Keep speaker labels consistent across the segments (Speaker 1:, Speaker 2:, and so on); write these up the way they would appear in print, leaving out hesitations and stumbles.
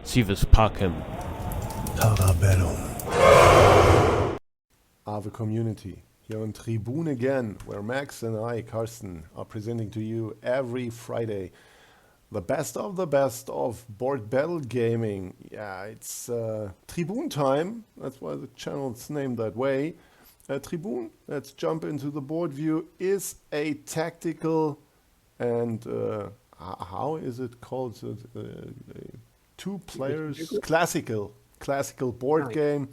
Speaker 1: Sie was packen.
Speaker 2: Ave community, here on Tribun again, where Max and I, Carsten, are presenting to you every Friday the best of board battle gaming. Yeah, it's Tribun time, that's why the channel's named that way. Tribun, let's jump into the board view, is a tactical and how is it called? Two players classical board game.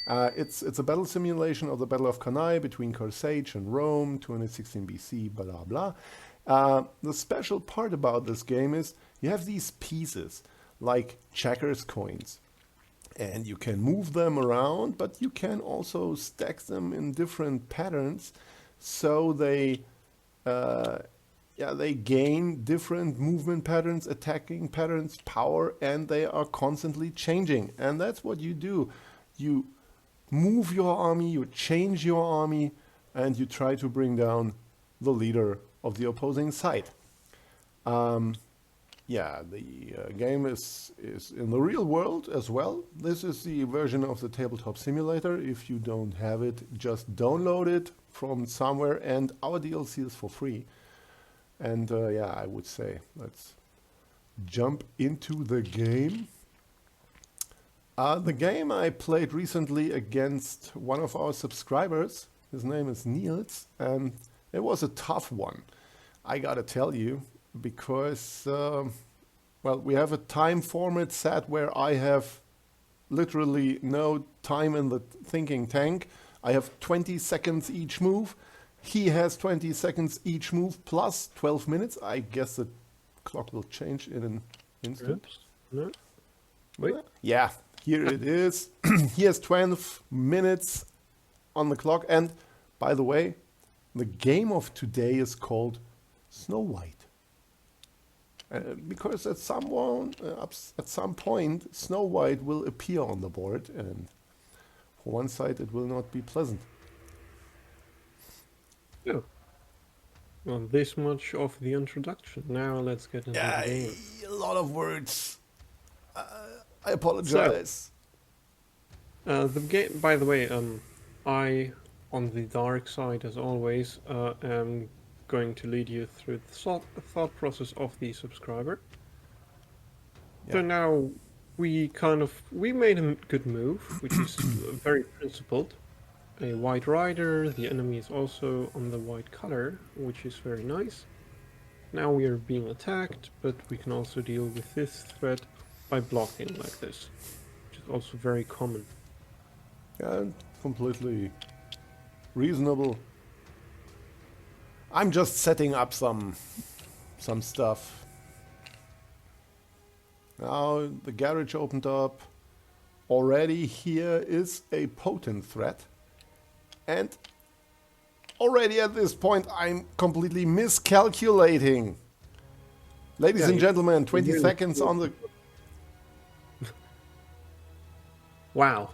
Speaker 2: It's a battle simulation of the Battle of Cannae between Carthage and Rome, 216 BC, blah blah. The special part about this game is you have these pieces like checkers coins, and you can move them around, but you can also stack them in different patterns, so they gain different movement patterns, attacking patterns, power, and they are constantly changing. And that's what you do. You move your army, you change your army, and you try to bring down the leader of the opposing side. The game is in the real world as well. This is the version of the Tabletop Simulator. If you don't have it, just download it from somewhere, and our DLC is for free. And I would say let's jump into the game. The game I played recently against one of our subscribers. His name is Niels, and it was a tough one, I gotta tell you, because we have a time format set where I have literally no time in the thinking tank. I have 20 seconds each move. He has 20 seconds each move plus 12 minutes. I guess the clock will change in an instant.
Speaker 3: Oops. No. Wait.
Speaker 2: Yeah, here it is. He has 12 minutes on the clock. And by the way, the game of today is called Snow White. Because at some point, Snow White will appear on the board. And for one side, it will not be pleasant.
Speaker 3: Oh. Well, this much of the introduction. Now let's get into the game.
Speaker 2: A lot of words. I apologize.
Speaker 3: The game, by the way, I, on the dark side as always, am going to lead you through the thought process of the subscriber.
Speaker 2: Yeah.
Speaker 3: So now we made a good move, which is very principled. A white rider, the enemy is also on the white color, which is very nice. Now we are being attacked, but we can also deal with this threat by blocking like this, which is also very common.
Speaker 2: Yeah, completely reasonable. I'm just setting up some stuff. Now the garage opened up. Already here is a potent threat. And already at this point, I'm completely miscalculating. Ladies and gentlemen, 20 seconds on the...
Speaker 3: Wow.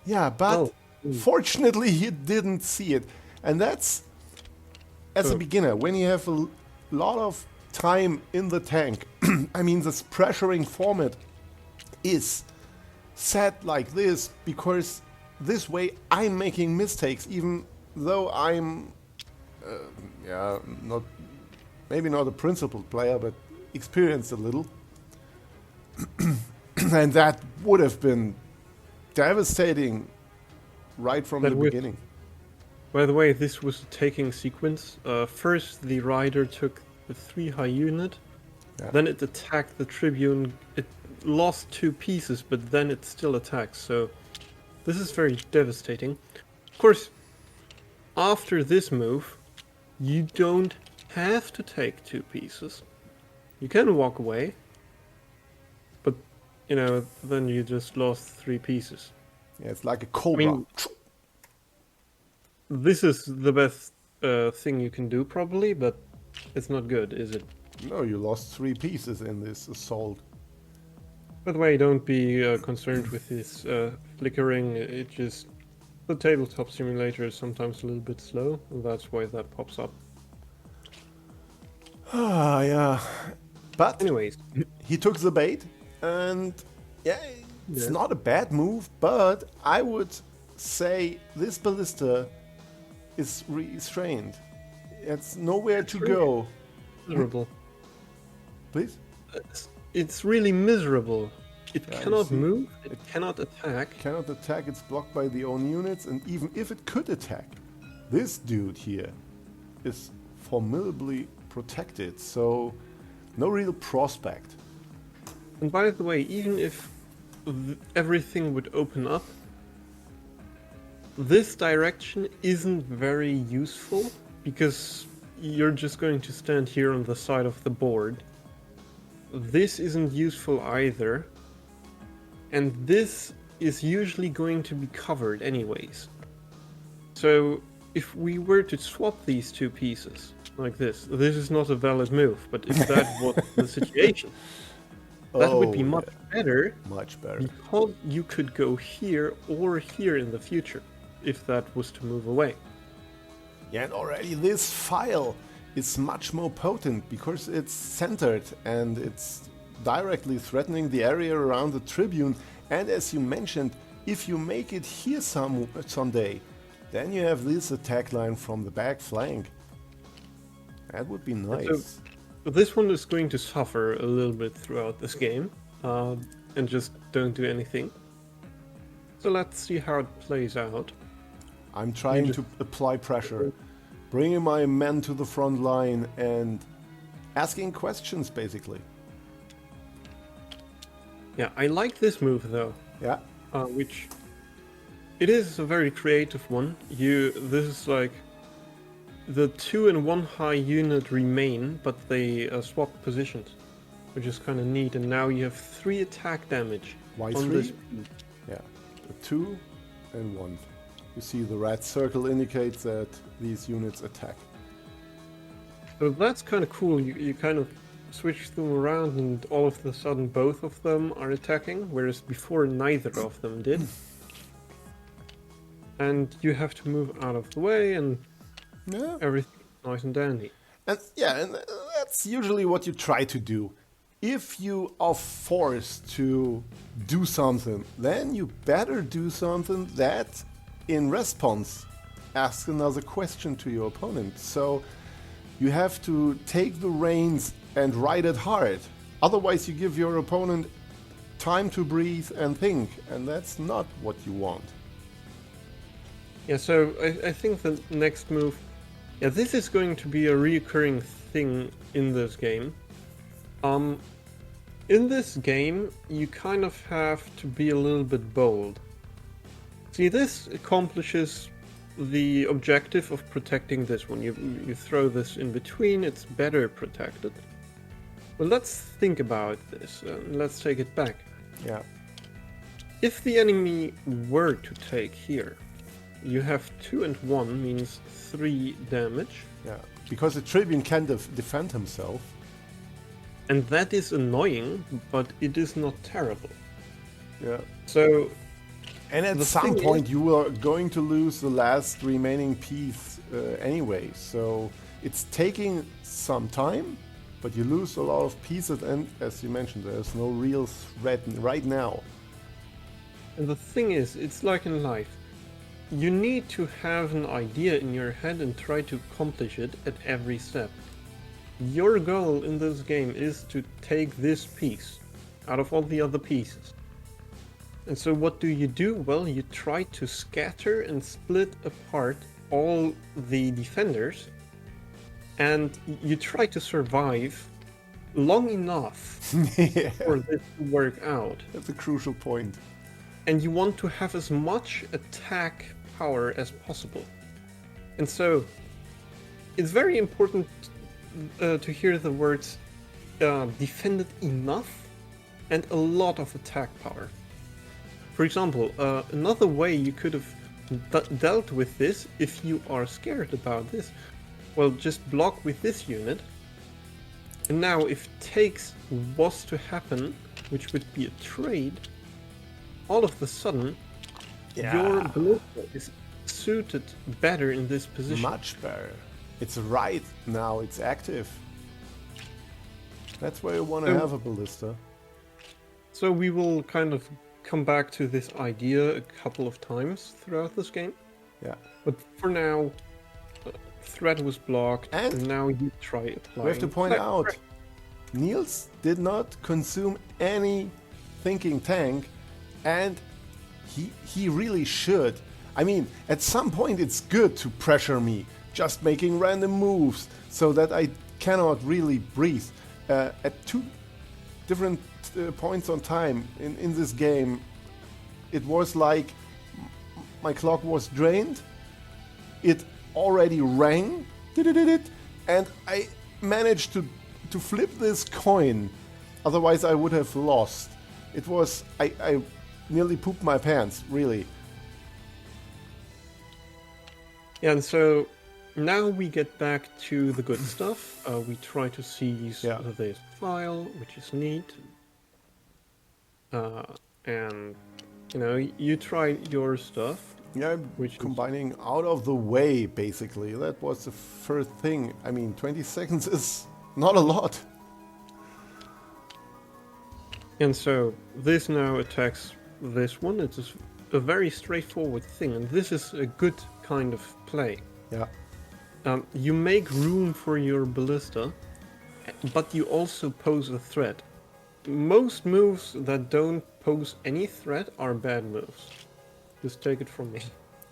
Speaker 2: Yeah, but fortunately he didn't see it. And that's, as a beginner, when you have a lot of time in the tank, I mean, this pressuring format is set like this because this way I'm making mistakes, even though I'm maybe not a principled player, but experienced a little. And that would have been devastating right from the beginning.
Speaker 3: By the way, this was a taking sequence. First the rider took the 3 high unit, then it attacked the Tribune. It lost 2 pieces, but then it still attacks, so this is very devastating. Of course, after this move, you don't have to take 2 pieces. You can walk away, but, then you just lost 3 pieces.
Speaker 2: Yeah, it's like a cobra.
Speaker 3: I mean, this is the best thing you can do, probably, but it's not good, is it?
Speaker 2: No, you lost 3 pieces in this assault.
Speaker 3: By the way, don't be concerned with this flickering. The tabletop simulator is sometimes a little bit slow, and that's why that pops up.
Speaker 2: Yeah. But
Speaker 3: anyways,
Speaker 2: he took the bait, and Yeah, it's
Speaker 3: Yeah.
Speaker 2: not a bad move, but I would say this ballista is restrained. It's nowhere to
Speaker 3: really
Speaker 2: go.
Speaker 3: miserable.
Speaker 2: Please?
Speaker 3: It's really miserable. It
Speaker 2: Yeah, you
Speaker 3: cannot
Speaker 2: see,
Speaker 3: move, it cannot attack.
Speaker 2: cannot attack, it's blocked by the own units, and even if it could attack, this dude here is formidably protected, so no real prospect.
Speaker 3: And by the way, even if everything would open up, this direction isn't very useful because you're just going to stand here on the side of the board. This isn't useful either. And this is usually going to be covered anyways. So if we were to swap these two pieces like this is not a valid move, but if that was the situation, that would be much better.
Speaker 2: Much better.
Speaker 3: Because you could go here or here in the future, if that was to move away.
Speaker 2: Yeah, and already this file is much more potent because it's centered and it's directly threatening the area around the Tribune. And as you mentioned, if you make it here someday, then you have this attack line from the back flank. That would be nice.
Speaker 3: So this one is going to suffer a little bit throughout this game, and just don't do anything. So let's see how it plays out.
Speaker 2: I'm trying to apply pressure, bringing my men to the front line and asking questions, basically.
Speaker 3: Yeah, I like this move though.
Speaker 2: Yeah.
Speaker 3: Which it is a very creative one. This is like the 2 and 1 high unit remain, but they swap positions, which is kind of neat. And now you have 3 attack damage.
Speaker 2: Why
Speaker 3: on
Speaker 2: 3?
Speaker 3: this.
Speaker 2: Yeah, a 2 and 1. You see the red circle indicates that these units attack.
Speaker 3: So that's kind of cool. You kind of switch them around and all of a sudden both of them are attacking, whereas before neither of them did. And you have to move out of the way and everything nice and dandy.
Speaker 2: And and that's usually what you try to do. If you are forced to do something, then you better do something that in response asks another question to your opponent. So you have to take the reins and ride it hard. Otherwise you give your opponent time to breathe and think, and that's not what you want.
Speaker 3: Yeah, so I think the next move... Yeah, this is going to be a reoccurring thing in this game. In this game, you kind of have to be a little bit bold. See, this accomplishes the objective of protecting this one. You throw this in between, it's better protected. But let's think about this, let's take it back.
Speaker 2: Yeah.
Speaker 3: If the enemy were to take here, you have 2 and 1 means 3 damage.
Speaker 2: Yeah, because the Tribune can defend himself.
Speaker 3: And that is annoying, but it is not terrible.
Speaker 2: Yeah.
Speaker 3: So...
Speaker 2: And at some point you are going to lose the last remaining piece anyway. So it's taking some time, but you lose a lot of pieces, and as you mentioned, there's no real threat right now.
Speaker 3: And the thing is, it's like in life. You need to have an idea in your head and try to accomplish it at every step. Your goal in this game is to take this piece out of all the other pieces. And so what do? Well, you try to scatter and split apart all the defenders, and you try to survive long enough for this to work out.
Speaker 2: That's a crucial point.
Speaker 3: And you want to have as much attack power as possible. And so it's very important to hear the words defended enough and a lot of attack power. For example, another way you could have dealt with this, if you are scared about this, well, just block with this unit. And now if takes was to happen, which would be a trade, all of a sudden, your ballista is suited better in this position.
Speaker 2: Much better. It's right now, it's active. That's where you want to have a ballista.
Speaker 3: So we will kind of come back to this idea a couple of times throughout this game.
Speaker 2: Yeah.
Speaker 3: But for now, thread was blocked,
Speaker 2: And
Speaker 3: and now you try applying.
Speaker 2: We have to point
Speaker 3: flag
Speaker 2: out,
Speaker 3: pressure.
Speaker 2: Niels did not consume any thinking tank, and he really should. I mean, at some point it's good to pressure me, just making random moves so that I cannot really breathe. At two different points on time in this game, it was like my clock was drained, it already rang, and I managed to flip this coin, otherwise I would have lost. It was, I nearly pooped my pants, really.
Speaker 3: Yeah, and so now we get back to the good stuff. We try to seize this file, which is neat. And, you know, you try your stuff.
Speaker 2: Yeah,
Speaker 3: which
Speaker 2: combining out of the way, basically. That was the first thing. I mean, 20 seconds is not a lot.
Speaker 3: And so this now attacks this one. It's a very straightforward thing, and this is a good kind of play.
Speaker 2: Yeah.
Speaker 3: You make room for your ballista, but you also pose a threat. Most moves that don't pose any threat are bad moves. Just take it from me.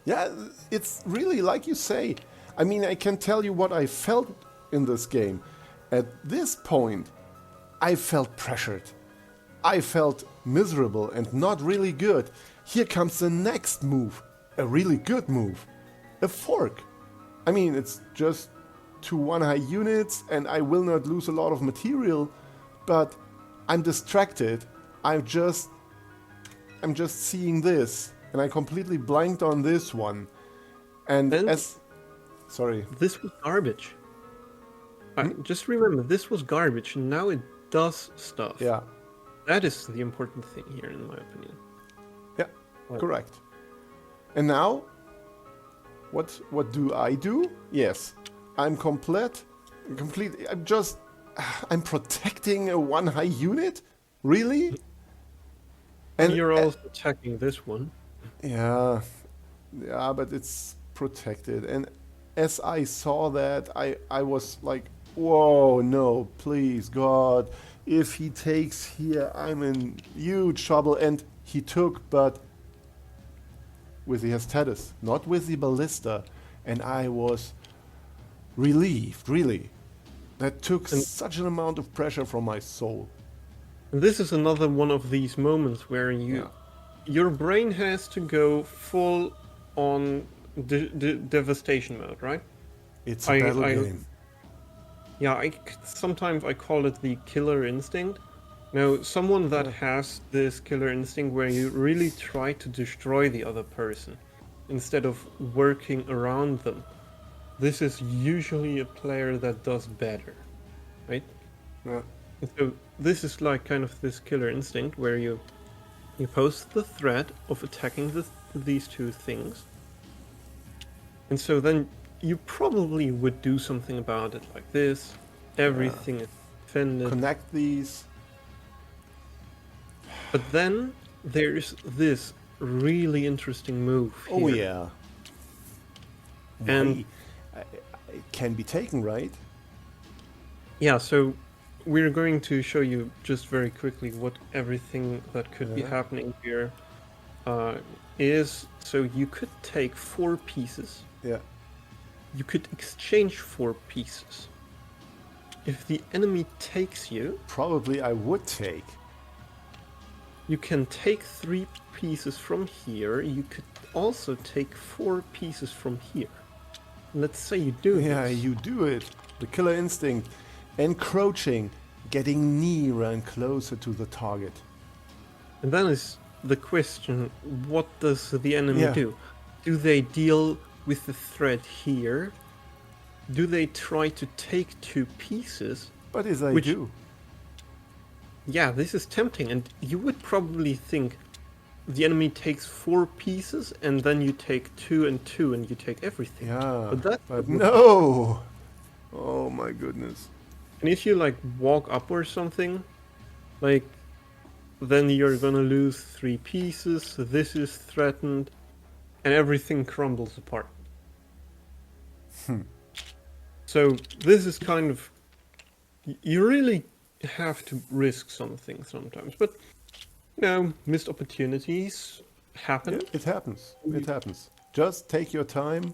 Speaker 2: Yeah, it's really like you say. I mean, I can tell you what I felt in this game. At this point, I felt pressured. I felt miserable and not really good. Here comes the next move. A really good move. A fork. I mean, it's just 2 1-high units and I will not lose a lot of material, but I'm distracted. I'm just seeing this. And I completely blanked on this one. And Sorry.
Speaker 3: This was garbage. Just remember, this was garbage, and now it does stuff.
Speaker 2: Yeah.
Speaker 3: That is the important thing here, in my opinion.
Speaker 2: Yeah, correct. And now, what do I do? Yes, I'm I'm protecting a 1-high unit? Really?
Speaker 3: And you're also attacking this one.
Speaker 2: Yeah, but it's protected. And as I saw that, I was like, whoa, no, please, God. If he takes here, I'm in huge trouble. And he took, but with the Hestetis, not with the Ballista. And I was relieved, really. That took such an amount of pressure from my soul.
Speaker 3: And this is another one of these moments where your brain has to go full on devastation mode, right?
Speaker 2: It's a battle game.
Speaker 3: Yeah, sometimes I call it the killer instinct. Now, someone that has this killer instinct where you really try to destroy the other person instead of working around them, this is usually a player that does better, right?
Speaker 2: Yeah.
Speaker 3: And so this is like kind of this killer instinct where you pose the threat of attacking these two things. And so then you probably would do something about it like this. Everything is defended.
Speaker 2: Connect these.
Speaker 3: But then there's this really interesting move here.
Speaker 2: Oh yeah.
Speaker 3: And
Speaker 2: it can be taken, right?
Speaker 3: Yeah, so we're going to show you just very quickly what everything that could be happening here is. So you could take 4 pieces.
Speaker 2: Yeah.
Speaker 3: You could exchange 4 pieces. If the enemy takes you...
Speaker 2: Probably I would take.
Speaker 3: You can take 3 pieces from here. You could also take 4 pieces from here. Let's say you do this.
Speaker 2: Yeah, you do it. The killer instinct. Encroaching. Getting nearer and closer to the target.
Speaker 3: And then is the question, what does the enemy do? Do they deal with the threat here? Do they try to take 2 pieces?
Speaker 2: But as I do.
Speaker 3: Yeah, this is tempting, and you would probably think the enemy takes 4 pieces, and then you take 2 and 2, and you take everything.
Speaker 2: Yeah,
Speaker 3: but
Speaker 2: no! Oh my goodness.
Speaker 3: And if you, like, walk up or something, like, then you're gonna lose 3 pieces, this is threatened, and everything crumbles apart. So this is kind of... You really have to risk something sometimes, but, you know, missed opportunities happen.
Speaker 2: Yeah, it happens. It happens. Just take your time,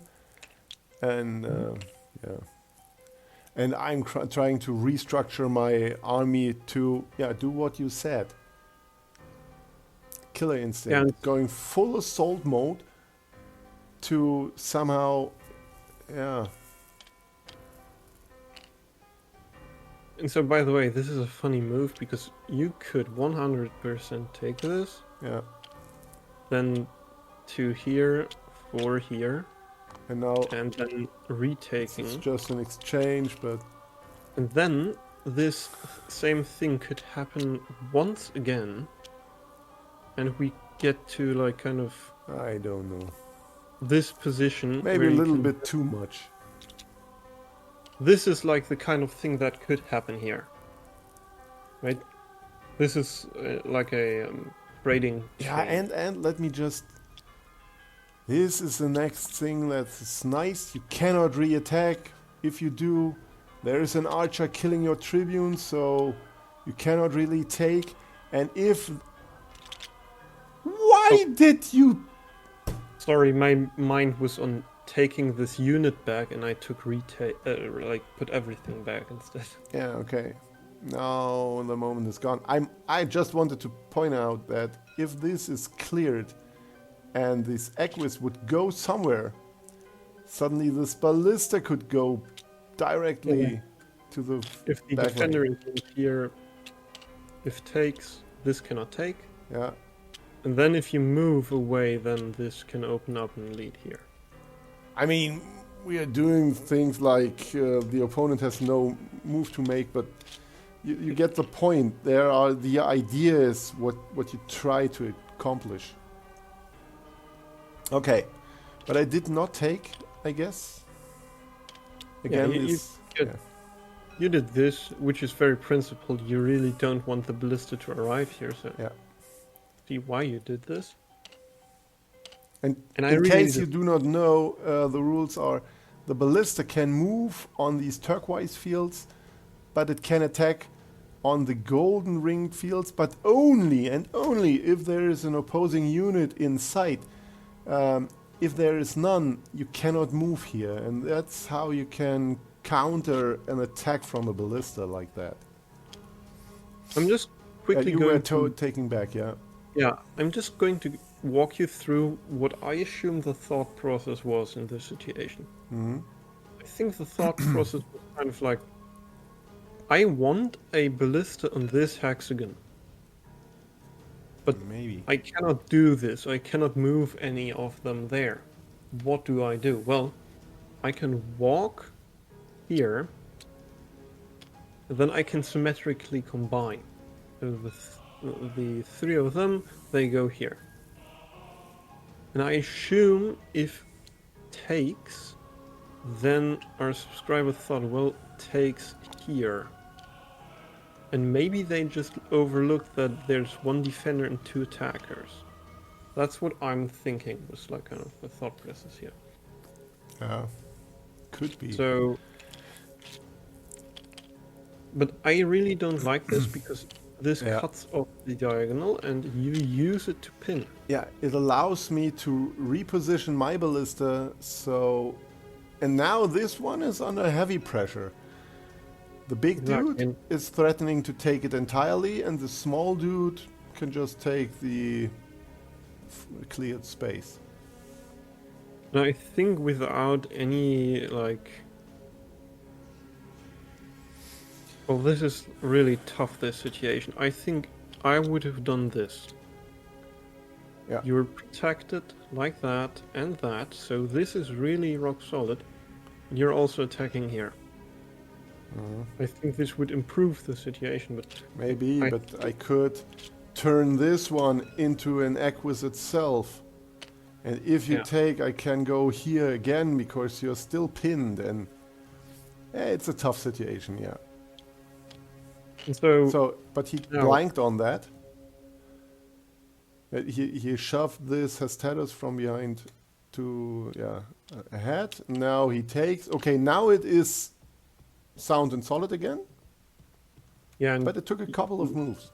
Speaker 2: and yeah. And I'm trying to restructure my army to do what you said. Killer instinct,
Speaker 3: Yeah.
Speaker 2: going full assault mode to somehow, yeah.
Speaker 3: And so, by the way, this is a funny move because you could 100% take this,
Speaker 2: Yeah.
Speaker 3: then 2 here, 4 here,
Speaker 2: And now
Speaker 3: and then retaking.
Speaker 2: it's just an exchange, but
Speaker 3: And then this same thing could happen once again, and we get to like kind of
Speaker 2: I don't know.
Speaker 3: this position.
Speaker 2: Maybe
Speaker 3: where
Speaker 2: a
Speaker 3: you
Speaker 2: little
Speaker 3: can-
Speaker 2: bit too much.
Speaker 3: This is like the kind of thing that could happen here, right? This is like a trading.
Speaker 2: Yeah,
Speaker 3: chain.
Speaker 2: and let me just... This is the next thing that's nice. You cannot re-attack. If you do, there is an archer killing your tribune, so you cannot really take. And if... Why did you...
Speaker 3: Sorry, my mind was on taking this unit back, and I took like put everything back instead.
Speaker 2: Yeah, okay. Now the moment is gone. I just wanted to point out that if this is cleared and this Equus would go somewhere, suddenly this ballista could go directly to the
Speaker 3: If the
Speaker 2: back
Speaker 3: defender
Speaker 2: line.
Speaker 3: is in here, if takes, this cannot take.
Speaker 2: Yeah.
Speaker 3: And then if you move away, then this can open up and lead here.
Speaker 2: I mean, we are doing things like the opponent has no move to make, but you get the point. There are the ideas what you try to accomplish. Okay, but I did not take, I guess. Again,
Speaker 3: You did this, which is very principled. You really don't want the ballista to arrive here, so
Speaker 2: yeah.
Speaker 3: see why you did this.
Speaker 2: And
Speaker 3: And I
Speaker 2: in
Speaker 3: really
Speaker 2: case
Speaker 3: did-
Speaker 2: you do not know, the rules are the ballista can move on these turquoise fields, but it can attack on the golden ringed fields, but only and only if there is an opposing unit in sight. If there is none, you cannot move here, and that's how you can counter an attack from a ballista like that.
Speaker 3: I'm just quickly
Speaker 2: You
Speaker 3: going
Speaker 2: were
Speaker 3: to...
Speaker 2: taking back, yeah.
Speaker 3: Yeah, I'm just going to walk you through what I assume the thought process was in this situation.
Speaker 2: Hmm.
Speaker 3: I think the thought process was kind of like, I want a ballista on this hexagon. But
Speaker 2: Maybe.
Speaker 3: I cannot do this. I cannot move any of them there. What do I do? Well, I can walk here. Then I can symmetrically combine. So the 3 of them, they go here. And I assume if takes, then our subscriber thought, well, takes here. And maybe they just overlooked that there's 1 defender and 2 attackers. That's what I'm thinking was like kind of the thought process here.
Speaker 2: Could be.
Speaker 3: So, but I really don't like this because this
Speaker 2: Yeah.
Speaker 3: cuts off the diagonal and you use it to pin.
Speaker 2: Yeah, it allows me to reposition my ballista, so... And now this one is under heavy pressure. The big
Speaker 3: Exactly.
Speaker 2: dude is threatening to take it entirely, and the small dude can just take the cleared space.
Speaker 3: Now I think without any like... Well, this is really tough, this situation. I think I would have done this.
Speaker 2: Yeah.
Speaker 3: You're protected like that and that, so this is really rock solid. You're also attacking here. I think this would improve the situation, but
Speaker 2: Maybe, but I could turn this one into an Equus itself. And if you
Speaker 3: Yeah.
Speaker 2: take, I can go here again because you're still pinned, and it's a tough situation, yeah.
Speaker 3: and so
Speaker 2: So, but he
Speaker 3: No.
Speaker 2: blanked on that. He shoved this Hesteros from behind to ahead. Now he takes. Okay, now it is sound and solid again.
Speaker 3: Yeah,
Speaker 2: But it took a couple of moves.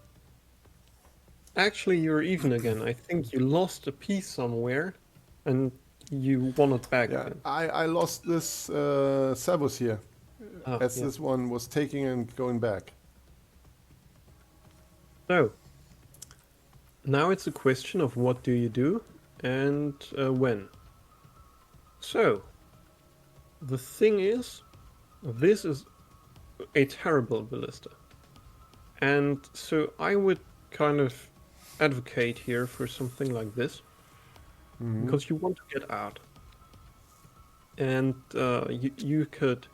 Speaker 3: actually you're even again. I think you lost a piece somewhere, and you won it back.
Speaker 2: Yeah,
Speaker 3: Then.
Speaker 2: I lost this Savos here, as
Speaker 3: Yeah.
Speaker 2: this one was taking and going back.
Speaker 3: So now it's a question of what do you do and when. So the thing is, this is a terrible ballista, and so I would kind of advocate here for something like this, because you want to get out, and you could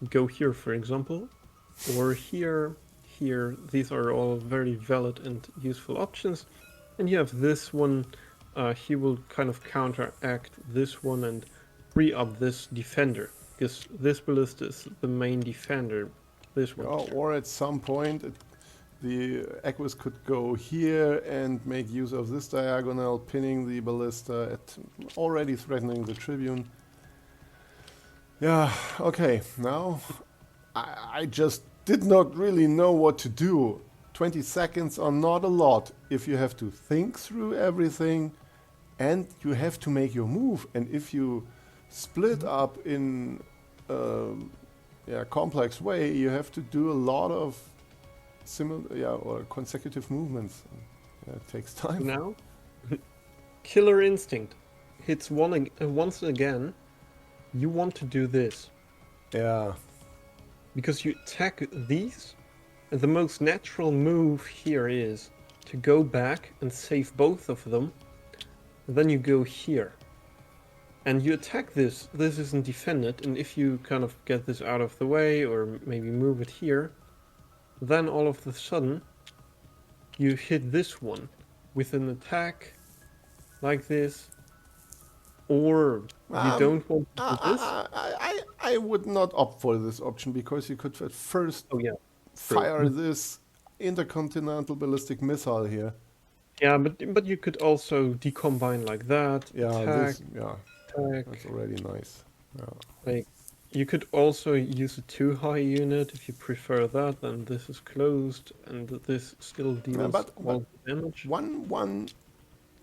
Speaker 3: go here, for example, or here. These are all very valid and useful options, and you have this one. He will kind of counteract this one and free up this defender, because this ballista is the main defender. This one.
Speaker 2: Or at some point, the Equus could go here and make use of this diagonal, pinning the ballista, already threatening the Tribune. Yeah, okay, now I just did not really know what to do. 20 seconds are not a lot if you have to think through everything and you have to make your move. And if you split up in complex way, you have to do a lot of or consecutive movements. It takes time.
Speaker 3: Now, Killer Instinct hits once again. You want to do this.
Speaker 2: Yeah.
Speaker 3: Because you attack these, and the most natural move here is to go back and save both of them. And then you go here. And you attack this. This isn't defended, and if you kind of get this out of the way, or maybe move it here, then all of a sudden, you hit this one with an attack like this, or you don't want to do this.
Speaker 2: I would not opt for this option because you could at first fire this intercontinental ballistic missile here.
Speaker 3: Yeah, but you could also decombine like that.
Speaker 2: Yeah,
Speaker 3: attack,
Speaker 2: attack. That's already nice. Yeah.
Speaker 3: Like, you could also use a 2-high unit if you prefer that. Then this is closed, and this still deals all the damage.
Speaker 2: One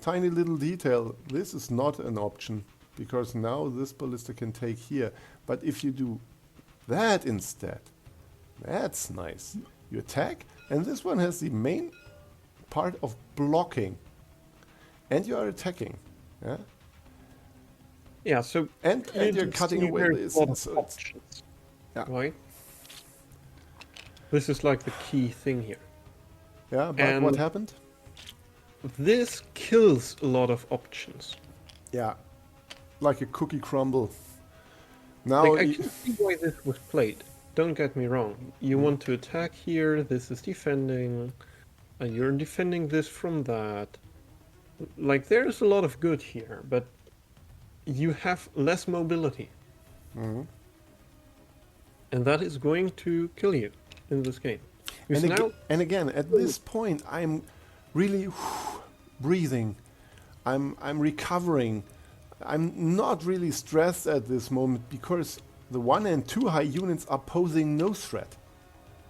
Speaker 2: tiny little detail. This is not an option because now this ballista can take here. But if you do that instead, that's nice. You attack, and this one has the main part of blocking, and you are attacking. Yeah.
Speaker 3: Yeah. So
Speaker 2: and you're cutting away this.
Speaker 3: Options, right. This is like the key thing here.
Speaker 2: Yeah. But what happened?
Speaker 3: This kills a lot of options.
Speaker 2: Yeah. Like a cookie crumble. Now
Speaker 3: I can see why this was played. Don't get me wrong. You want to attack here. This is defending. And you're defending this from that. Like, there's a lot of good here, but you have less mobility.
Speaker 2: Mm-hmm.
Speaker 3: And that is going to kill you in this game.
Speaker 2: And again, at this point, I'm really breathing. I'm recovering. I'm not really stressed at this moment because the 1 and 2 high units are posing no threat.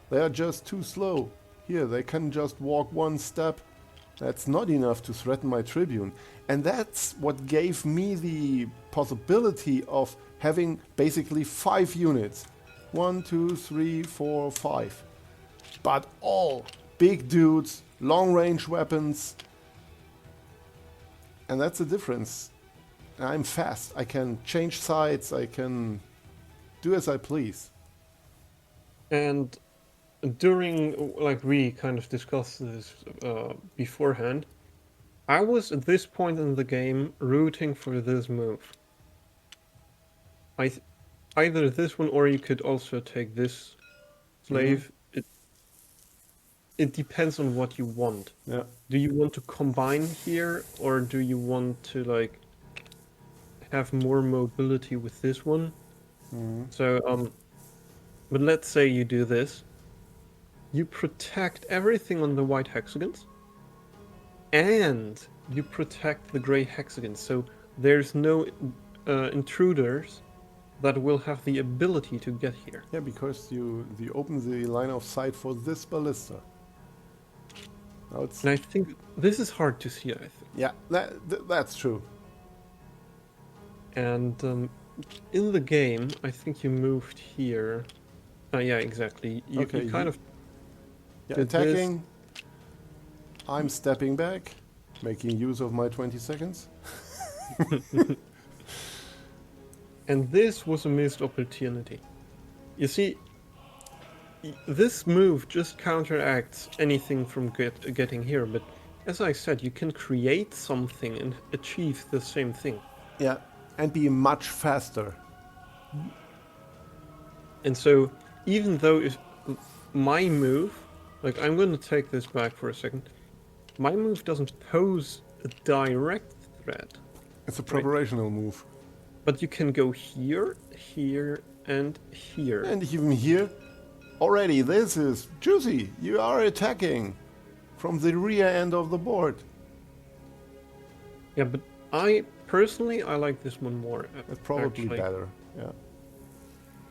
Speaker 2: They are just too slow. Here, they can just walk one step. That's not enough to threaten my Tribune. And that's what gave me the possibility of having basically 5 units. 1, 2, 3, 4, 5. But all big dudes, long-range weapons. And that's the difference. I'm fast. I can change sides. I can do as I please.
Speaker 3: And during, like, we kind of discussed this beforehand, I was at this point in the game rooting for this move. Either this one, or you could also take this slave. It depends on what you want.
Speaker 2: Yeah.
Speaker 3: Do you want to combine here, or do you want to, like, have more mobility with this one? So, but let's say you do this. You protect everything on the white hexagons, and you protect the gray hexagon, so there's no intruders that will have the ability to get here.
Speaker 2: Yeah, because you open the line of sight for this ballista. Now it's,
Speaker 3: And I think this is hard to see, I think.
Speaker 2: yeah, that's true.
Speaker 3: And in the game, I think you moved here. Yeah, exactly. You kind of
Speaker 2: yeah, attacking. I'm stepping back, making use of my 20 seconds.
Speaker 3: And this was a missed opportunity. You see, this move just counteracts anything from getting here, but as I said, you can create something and achieve the same thing.
Speaker 2: Yeah, and be much faster.
Speaker 3: And so, even though if my move, like I'm going to take this back for a second, my move doesn't pose a direct threat.
Speaker 2: It's a preparational move.
Speaker 3: But you can go here, here, and here.
Speaker 2: And even here, already this is juicy. You are attacking from the rear end of the board.
Speaker 3: Yeah, but I personally like this one more.
Speaker 2: It's probably
Speaker 3: actually.
Speaker 2: better. Yeah.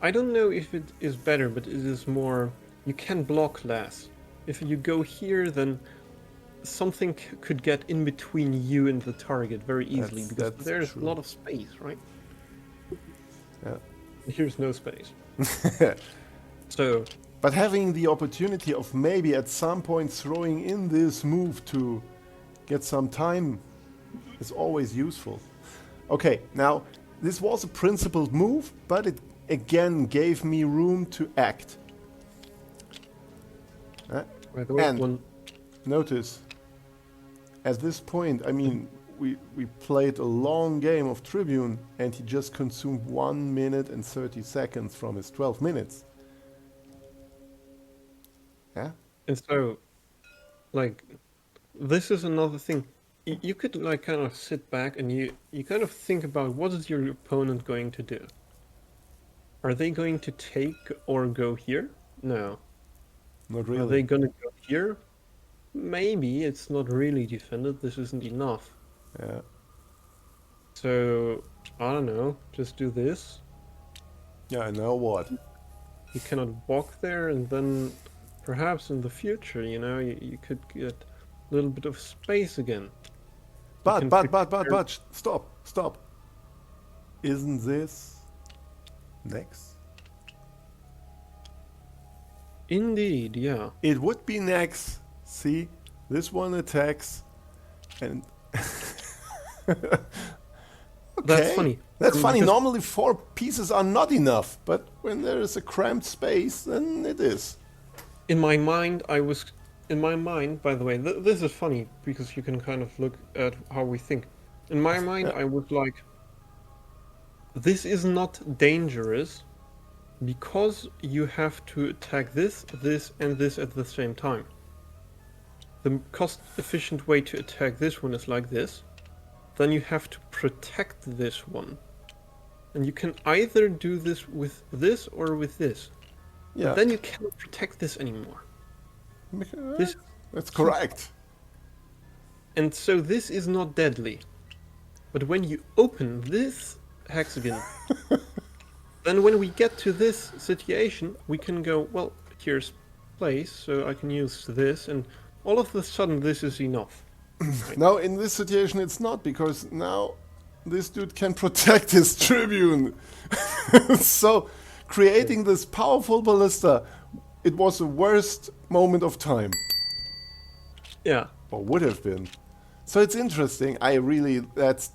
Speaker 3: I don't know if it is better, but it is more. You can block less. If you go here, then something could get in between you and the target very easily because there's a lot of space, right?
Speaker 2: Yeah.
Speaker 3: Here's no space. So.
Speaker 2: But having the opportunity of maybe at some point throwing in this move to get some time is always useful. Okay, now this was a principled move, but it again gave me room to act.
Speaker 3: By the way,
Speaker 2: and notice, at this point, I mean, we played a long game of Tribun and he just consumed 1 minute and 30 seconds from his 12 minutes. Yeah?
Speaker 3: And so, like, this is another thing. You could, like, kind of sit back and you kind of think about what is your opponent going to do? Are they going to take or go here? No.
Speaker 2: Not really.
Speaker 3: Are they going to go here? Maybe. It's not really defended. This isn't enough.
Speaker 2: Yeah.
Speaker 3: So, I don't know. Just do this.
Speaker 2: Yeah, and now what?
Speaker 3: You cannot walk there, and then perhaps in the future, you know, you could get a little bit of space again.
Speaker 2: But, stop. Isn't this next?
Speaker 3: Indeed, yeah.
Speaker 2: It would be next. See, this one attacks, and okay.
Speaker 3: That's funny.
Speaker 2: That's funny. Normally 4 pieces are not enough, but when there is a cramped space, then it is.
Speaker 3: In my mind, by the way, this is funny because you can kind of look at how we think. In my mind, I was like, this is not dangerous because you have to attack this, this, and this at the same time. The cost-efficient way to attack this one is like this. Then you have to protect this one. And you can either do this with this or with this.
Speaker 2: Yeah.
Speaker 3: But then you cannot protect this anymore.
Speaker 2: That's correct.
Speaker 3: And so this is not deadly. But when you open this hexagon, then when we get to this situation, we can go, well, here's place, so I can use this, and all of a sudden this is enough. Right?
Speaker 2: Now in this situation it's not, because now this dude can protect his Tribune. So creating this powerful ballista, it was the worst moment of time.
Speaker 3: Yeah.
Speaker 2: Or would have been. So it's interesting. That's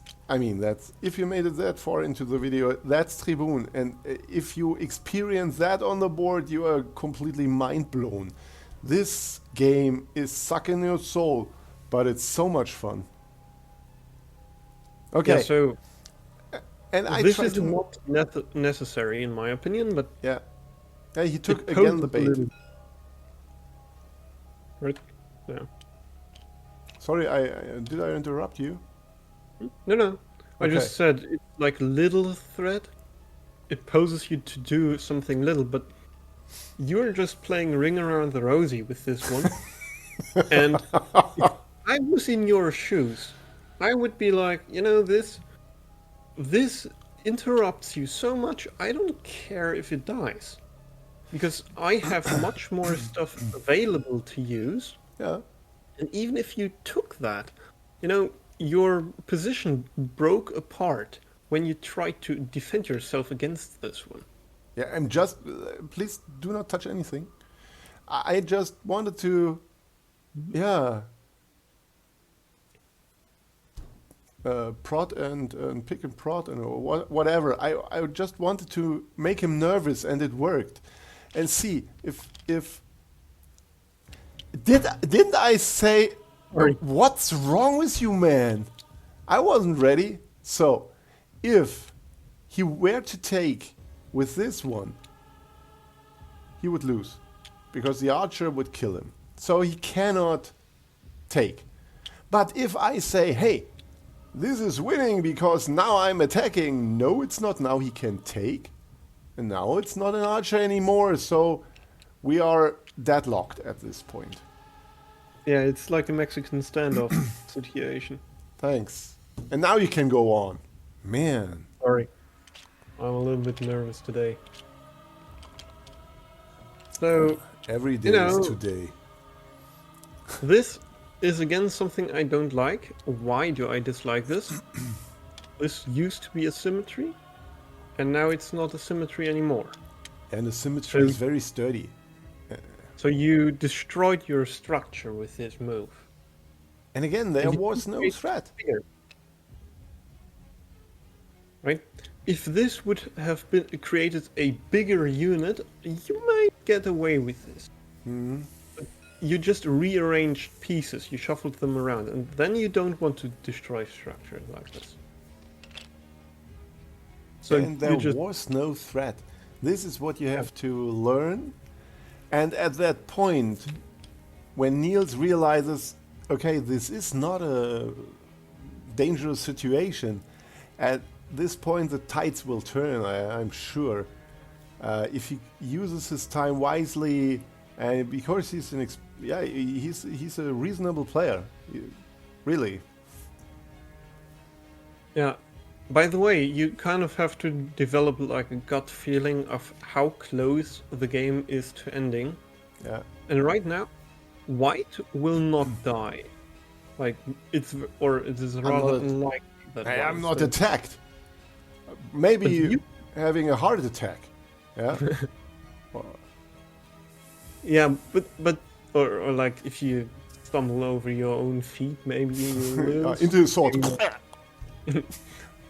Speaker 2: if you made it that far into the video, that's Tribun. And if you experience that on the board, you are completely mind blown. This game is sucking your soul, but it's so much fun. Okay.
Speaker 3: Yeah, so
Speaker 2: and
Speaker 3: this is not necessary in my opinion, but
Speaker 2: yeah, he took again the bait.
Speaker 3: Right? Yeah.
Speaker 2: Sorry, did I interrupt you?
Speaker 3: No. I
Speaker 2: Okay.
Speaker 3: just said it's like little threat. It poses you to do something little, but you're just playing Ring Around the Rosie with this one. And if I was in your shoes, I would be like, this interrupts you so much, I don't care if it dies. Because I have much more stuff available to use,
Speaker 2: Yeah.
Speaker 3: and even if you took that, your position broke apart when you tried to defend yourself against this one.
Speaker 2: Yeah, I'm just. Please do not touch anything. I just wanted to. Yeah. Prod and pick and prod and whatever. I just wanted to make him nervous, and it worked. And see if didn't I say
Speaker 3: Sorry.
Speaker 2: what's wrong with you, man? I wasn't ready. So if he were to take with this one, he would lose because the archer would kill him. So he cannot take. But if I say, hey, this is winning because now I'm attacking. No, it's not. Now he can take. And now it's not an archer anymore. So we are deadlocked at this point.
Speaker 3: Yeah, it's like a Mexican standoff situation.
Speaker 2: Thanks. And now you can go on. Man.
Speaker 3: Sorry. I'm a little bit nervous today. So,
Speaker 2: Every day is today.
Speaker 3: this is again something I don't like. Why do I dislike this? This used to be a symmetry, and now it's not a symmetry anymore.
Speaker 2: And the symmetry is very sturdy.
Speaker 3: So you destroyed your structure with this move.
Speaker 2: And again, there was no threat.
Speaker 3: Right? If this would have been created a bigger unit, you might get away with this.
Speaker 2: Mm-hmm.
Speaker 3: You just rearranged pieces, you shuffled them around, and then you don't want to destroy structure like this. So
Speaker 2: and there was no threat. This is what you have to learn. And at that point, when Niels realizes, okay, this is not a dangerous situation, at this point the tides will turn, I'm sure. If he uses his time wisely, and because he's he's a reasonable player, really.
Speaker 3: Yeah. By the way, you kind of have to develop like a gut feeling of how close the game is to ending.
Speaker 2: Yeah.
Speaker 3: And right now, White will not die. Like it is rather unlikely that.
Speaker 2: I'm not attacked. Maybe you having a heart attack. Yeah.
Speaker 3: Yeah, but or like if you stumble over your own feet, maybe you lose.
Speaker 2: Into the sword.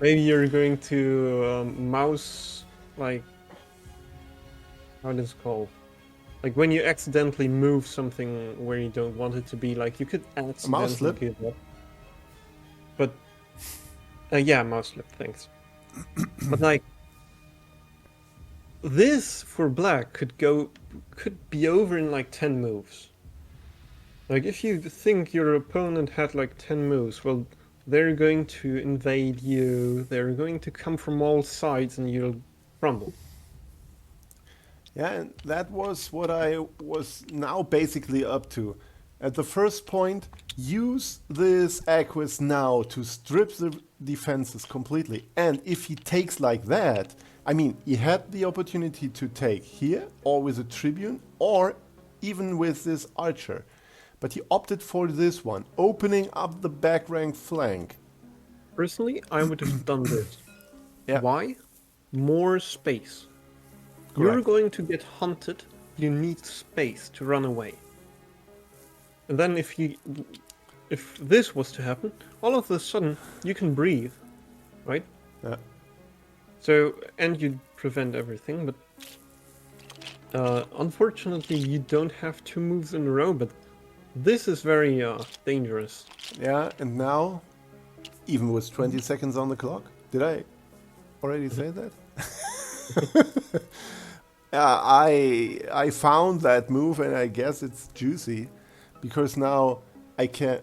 Speaker 3: Maybe you're going to mouse, like, how is it called? Like when you accidentally move something where you don't want it to be, like you could accidentally give up. But, yeah, mouse slip, thanks. But like, this for black could be over in like 10 moves. Like if you think your opponent had like 10 moves, well, they're going to invade you, they're going to come from all sides and you'll crumble.
Speaker 2: Yeah, and that was what I was now basically up to. At the first point, use this Aquis now to strip the defenses completely. And if he takes like that, I mean, he had the opportunity to take here, or with a Tribune, or even with this Archer. But he opted for this one, opening up the back rank flank.
Speaker 3: Personally, I would have done this.
Speaker 2: Yeah.
Speaker 3: Why? More space.
Speaker 2: Correct.
Speaker 3: You're going to get hunted, you need space to run away. And then if this was to happen, all of a sudden you can breathe, right?
Speaker 2: Yeah.
Speaker 3: So, and you prevent everything, but unfortunately you don't have 2 moves in a row, but this is very dangerous.
Speaker 2: Yeah, and now, even with 20 seconds on the clock, did I already say that? Yeah, I found that move, and I guess it's juicy, because now I can,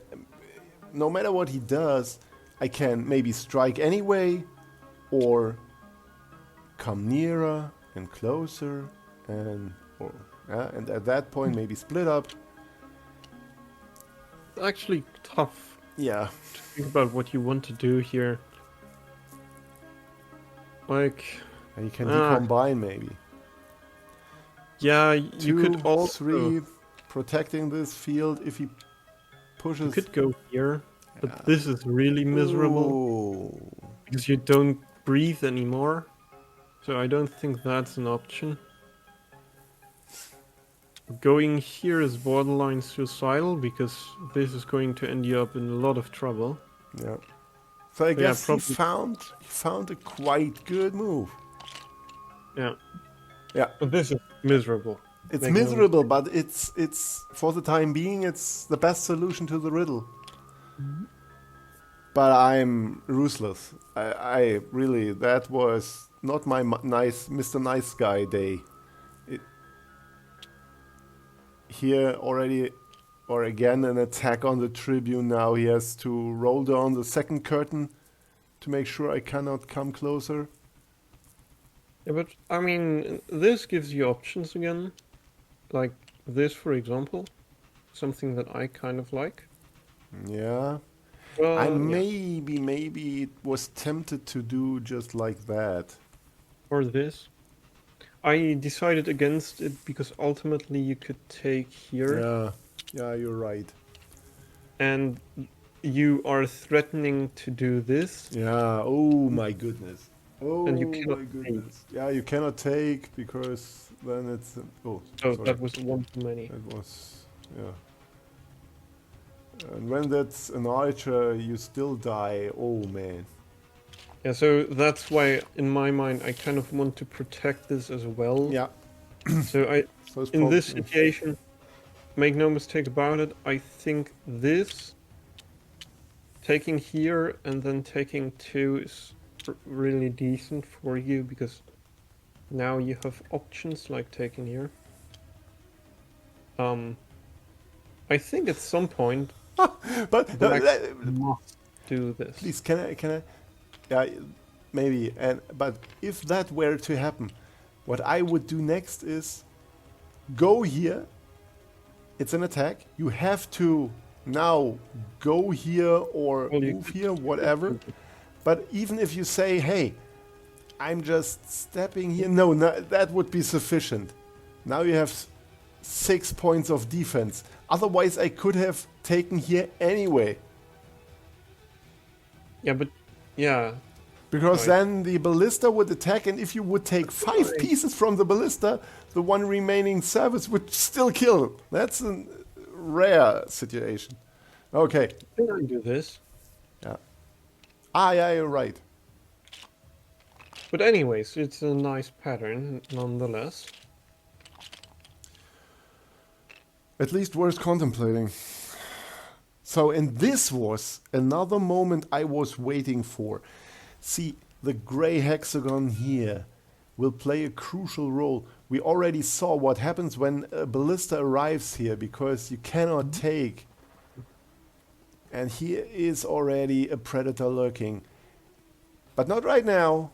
Speaker 2: no matter what he does, I can maybe strike anyway, or come nearer and closer, and at that point maybe split up.
Speaker 3: Actually tough
Speaker 2: Yeah.
Speaker 3: Think about what you want to do here. Like,
Speaker 2: And you can
Speaker 3: ah,
Speaker 2: decombine maybe.
Speaker 3: yeah, you could
Speaker 2: 2,
Speaker 3: also
Speaker 2: 3, protecting this field if he
Speaker 3: you
Speaker 2: pushes.
Speaker 3: could go here, but
Speaker 2: Yeah.
Speaker 3: this is really miserable
Speaker 2: Ooh.
Speaker 3: because you don't breathe anymore. So I don't think that's an option. Going here is borderline suicidal because this is going to end you up in a lot of trouble.
Speaker 2: Yeah. So I
Speaker 3: So yeah,
Speaker 2: guess he
Speaker 3: probably
Speaker 2: found a quite good move.
Speaker 3: yeah.
Speaker 2: Yeah.
Speaker 3: But this is miserable.
Speaker 2: It's
Speaker 3: Make no
Speaker 2: miserable, but it's for the time being it's the best solution to the riddle. But I'm ruthless. I really, that was not my nice Mr. Nice Guy day. Here already, or again, an attack on the Tribune now. He has to roll down the second curtain to make sure I cannot come closer.
Speaker 3: Yeah, but I mean, this gives you options again. Like this, for example. Something that I kind of like.
Speaker 2: Yeah.
Speaker 3: Well,
Speaker 2: I
Speaker 3: yeah.
Speaker 2: maybe was tempted to do just like that.
Speaker 3: Or this. I decided against it because ultimately you could take here
Speaker 2: Yeah. Yeah, you're right.
Speaker 3: and you are threatening to do this
Speaker 2: Yeah. Oh my goodness. Oh
Speaker 3: and you cannot
Speaker 2: my
Speaker 3: take.
Speaker 2: goodness. Yeah, you cannot take because then it's. Oh,
Speaker 3: So
Speaker 2: sorry.
Speaker 3: that was one too many.
Speaker 2: That was. Yeah. And when that's an archer, you still die. Oh man.
Speaker 3: Yeah, so that's why in my mind I kind of want to protect this as well.
Speaker 2: Yeah.
Speaker 3: So
Speaker 2: So it's
Speaker 3: in this
Speaker 2: probably.
Speaker 3: situation, make no mistake about it, I think this taking here and then taking 2 is really decent for you because now you have options like taking here. I think at some point
Speaker 2: But
Speaker 3: black must do this.
Speaker 2: please, can I? Yeah, maybe. But if that were to happen, what I would do next is go here. It's an attack. You have to now go here or
Speaker 3: Well, you
Speaker 2: move
Speaker 3: could,
Speaker 2: here,
Speaker 3: you could
Speaker 2: whatever.
Speaker 3: do it.
Speaker 2: But even if you say, hey, I'm just stepping here, no, that would be sufficient. Now you have 6 points of defense. Otherwise, I could have taken here anyway.
Speaker 3: Yeah, but yeah,
Speaker 2: Because
Speaker 3: right.
Speaker 2: then the ballista would attack, and if you would take 5
Speaker 3: Right.
Speaker 2: pieces from the ballista, the one remaining service would still kill. That's a rare situation. Okay.
Speaker 3: Can I do this?
Speaker 2: Yeah. Ah, yeah, you're right.
Speaker 3: But anyways, it's a nice pattern nonetheless.
Speaker 2: At least worth contemplating. So, and this was another moment I was waiting for. See, the gray hexagon here will play a crucial role. We already saw what happens when a ballista arrives here because you cannot take. And here is already a predator lurking. But not right now.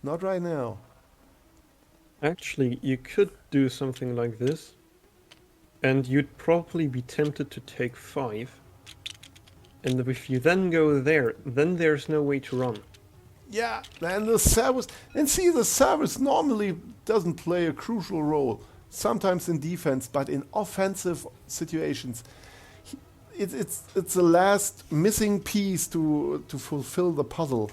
Speaker 2: Not right now.
Speaker 3: Actually, you could do something like this, and you'd probably be tempted to take 5. And if you then go there, then there's no way to run.
Speaker 2: Yeah, and the service, and see, the service normally doesn't play a crucial role. Sometimes in defense, but in offensive situations, it's the last missing piece to fulfill the puzzle.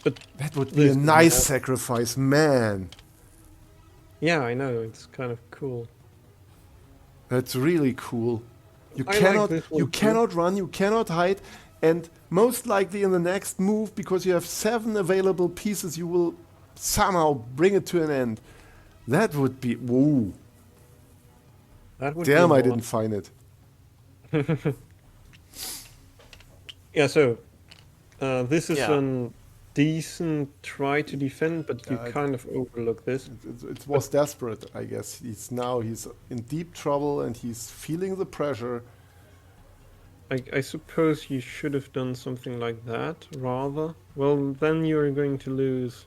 Speaker 3: But
Speaker 2: That would be
Speaker 3: this
Speaker 2: a
Speaker 3: is
Speaker 2: nice
Speaker 3: not-
Speaker 2: sacrifice, man.
Speaker 3: Yeah, I know, it's kind of cool.
Speaker 2: That's really cool. You
Speaker 3: I like
Speaker 2: cannot,
Speaker 3: this one
Speaker 2: you
Speaker 3: too.
Speaker 2: cannot run, you cannot hide, and most likely in the next move, because you have 7 available pieces, you will somehow bring it to an end. That would be woo.
Speaker 3: That would
Speaker 2: Damn,
Speaker 3: be
Speaker 2: I
Speaker 3: a
Speaker 2: didn't find it.
Speaker 3: Yeah, so this is
Speaker 2: Yeah.
Speaker 3: a decent try to defend, but you
Speaker 2: Yeah,
Speaker 3: kind of overlook this.
Speaker 2: It was desperate, I guess. He's in deep trouble and he's feeling the pressure.
Speaker 3: I suppose you should have done something like that rather. Well, then you're going to lose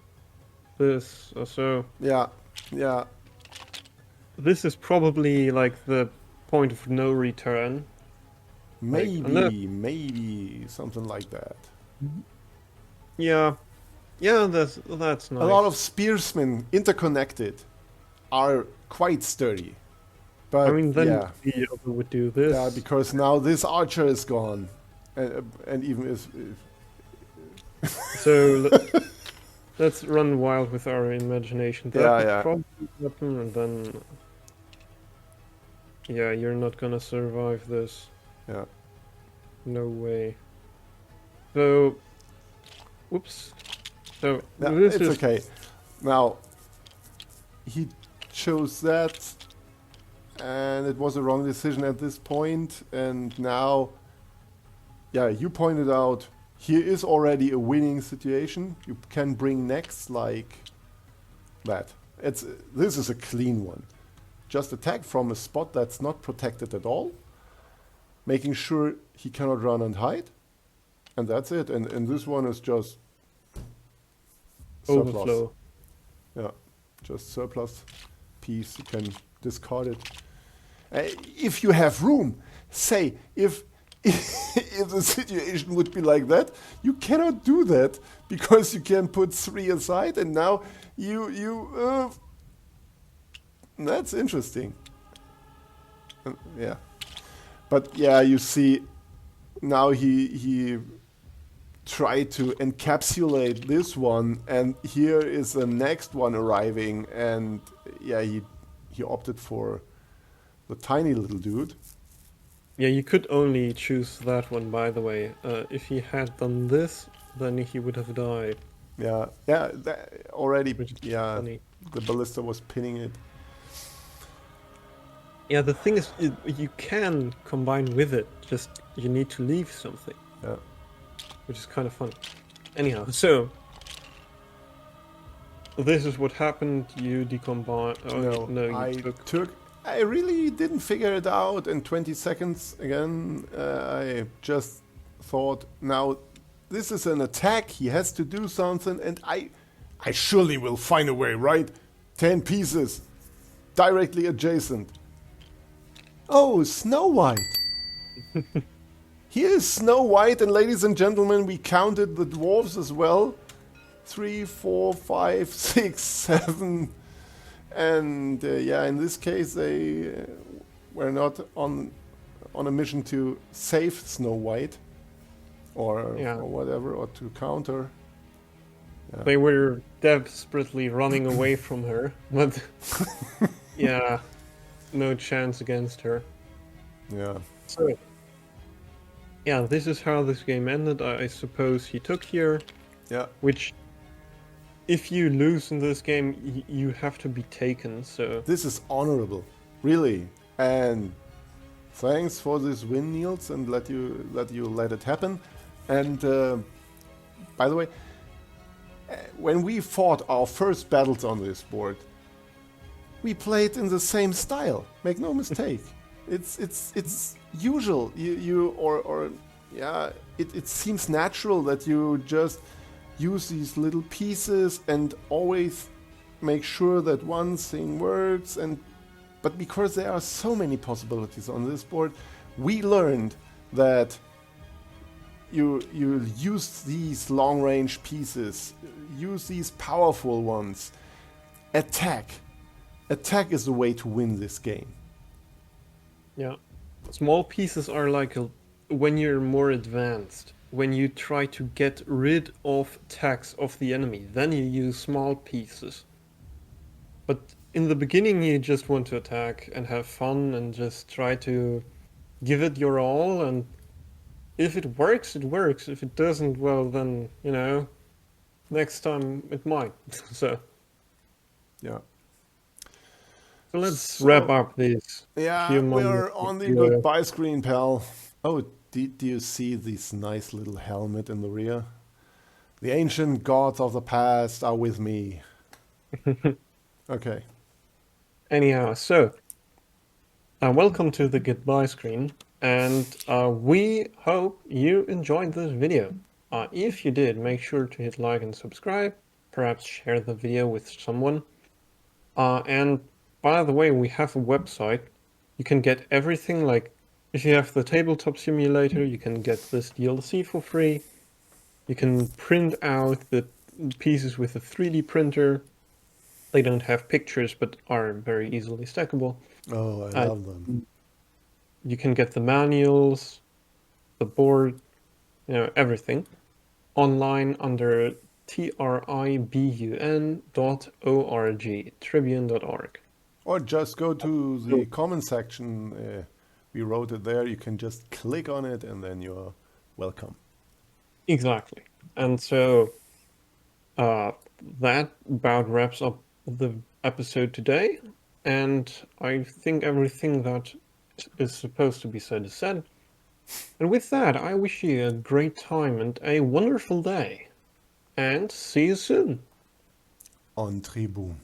Speaker 3: this. So
Speaker 2: Yeah, yeah.
Speaker 3: this is probably like the point of no return.
Speaker 2: Maybe something like that.
Speaker 3: Yeah, yeah, that's
Speaker 2: A lot of
Speaker 3: nice.
Speaker 2: spearsmen interconnected are quite sturdy.
Speaker 3: I
Speaker 2: But
Speaker 3: mean, then
Speaker 2: yeah,
Speaker 3: the other would do this.
Speaker 2: because now this archer is gone. And even
Speaker 3: So let's run wild with our imagination. That would
Speaker 2: yeah,
Speaker 3: probably happen, and then yeah, you're not gonna survive this.
Speaker 2: yeah.
Speaker 3: No way. So, whoops. So
Speaker 2: Yeah,
Speaker 3: this
Speaker 2: it's
Speaker 3: is
Speaker 2: okay. Now, he chose that, and it was a wrong decision at this point. And now, yeah, you pointed out here is already a winning situation. You can bring next like that. This is a clean one. Just attack from a spot that's not protected at all, making sure he cannot run and hide, and that's it. And this one is just surplus.
Speaker 3: overflow.
Speaker 2: Yeah, just surplus piece. You can discard it if you have room. Say if if the situation would be like that, you cannot do that because you can put 3 aside, and now you. That's interesting. Yeah, but yeah, you see, now he tried to encapsulate this one, and here is the next one arriving, and yeah, he opted for the tiny little dude.
Speaker 3: Yeah, you could only choose that one, by the way. If he had done this, then he would have died.
Speaker 2: Yeah, that already.
Speaker 3: Which is
Speaker 2: Yeah,
Speaker 3: funny.
Speaker 2: the ballista was pinning it.
Speaker 3: Yeah, the thing is, you can combine with it, just you need to leave something.
Speaker 2: Yeah.
Speaker 3: Which is kind of fun. Anyhow, so this is what happened. You decombine. Oh, no, you
Speaker 2: I
Speaker 3: took.
Speaker 2: I really didn't figure it out in 20 seconds again. I just thought, now this is an attack. He has to do something, and I surely will find a way, right? 10 pieces, directly adjacent. Oh, Snow White. Here is Snow White, and ladies and gentlemen, we counted the dwarves as well. 3, 4, 5, 6, 7. And yeah, in this case, they were not on a mission to save Snow White or whatever, or to counter. Yeah.
Speaker 3: They were desperately running away from her, but yeah, no chance against her.
Speaker 2: Yeah.
Speaker 3: So yeah, this is how this game ended. I suppose he took here.
Speaker 2: Yeah.
Speaker 3: Which, if you lose in this game, you have to be taken. So
Speaker 2: this is honorable, really. And thanks for this win, Niels, and let it happen. And by the way, when we fought our first battles on this board, we played in the same style. Make no mistake. It's usual. It seems natural that you just use these little pieces and always make sure that one thing works. But because there are so many possibilities on this board, we learned that you use these long-range pieces, use these powerful ones. Attack is the way to win this game.
Speaker 3: yeah, small pieces are like when you're more advanced. When you try to get rid of attacks of the enemy, then you use small pieces. But in the beginning, you just want to attack and have fun and just try to give it your all. And if it works, it works. If it doesn't, well, then, next time it might. So
Speaker 2: Yeah.
Speaker 3: let's wrap up these few moments.
Speaker 2: We're on the goodbye screen, pal. Oh, do you see this nice little helmet in the rear? The ancient gods of the past are with me. Okay.
Speaker 3: Anyhow, so welcome to the goodbye screen, and we hope you enjoyed this video. If you did, make sure to hit like and subscribe, perhaps share the video with someone. And by the way, we have a website. You can get everything like If you have the Tabletop simulator, you can get this DLC for free. You can print out the pieces with a 3D printer. They don't have pictures, but are very easily stackable.
Speaker 2: Oh, I
Speaker 3: Uh,
Speaker 2: love them.
Speaker 3: You can get the manuals, the board, everything online under tribun.org, tribune.org.
Speaker 2: Or just go to the comment section. We wrote it there. You can just click on it and then you're welcome.
Speaker 3: Exactly. And so that about wraps up the episode today. And I think everything that is supposed to be said is said. And with that, I wish you a great time and a wonderful day. And see you soon.
Speaker 2: On Tribun.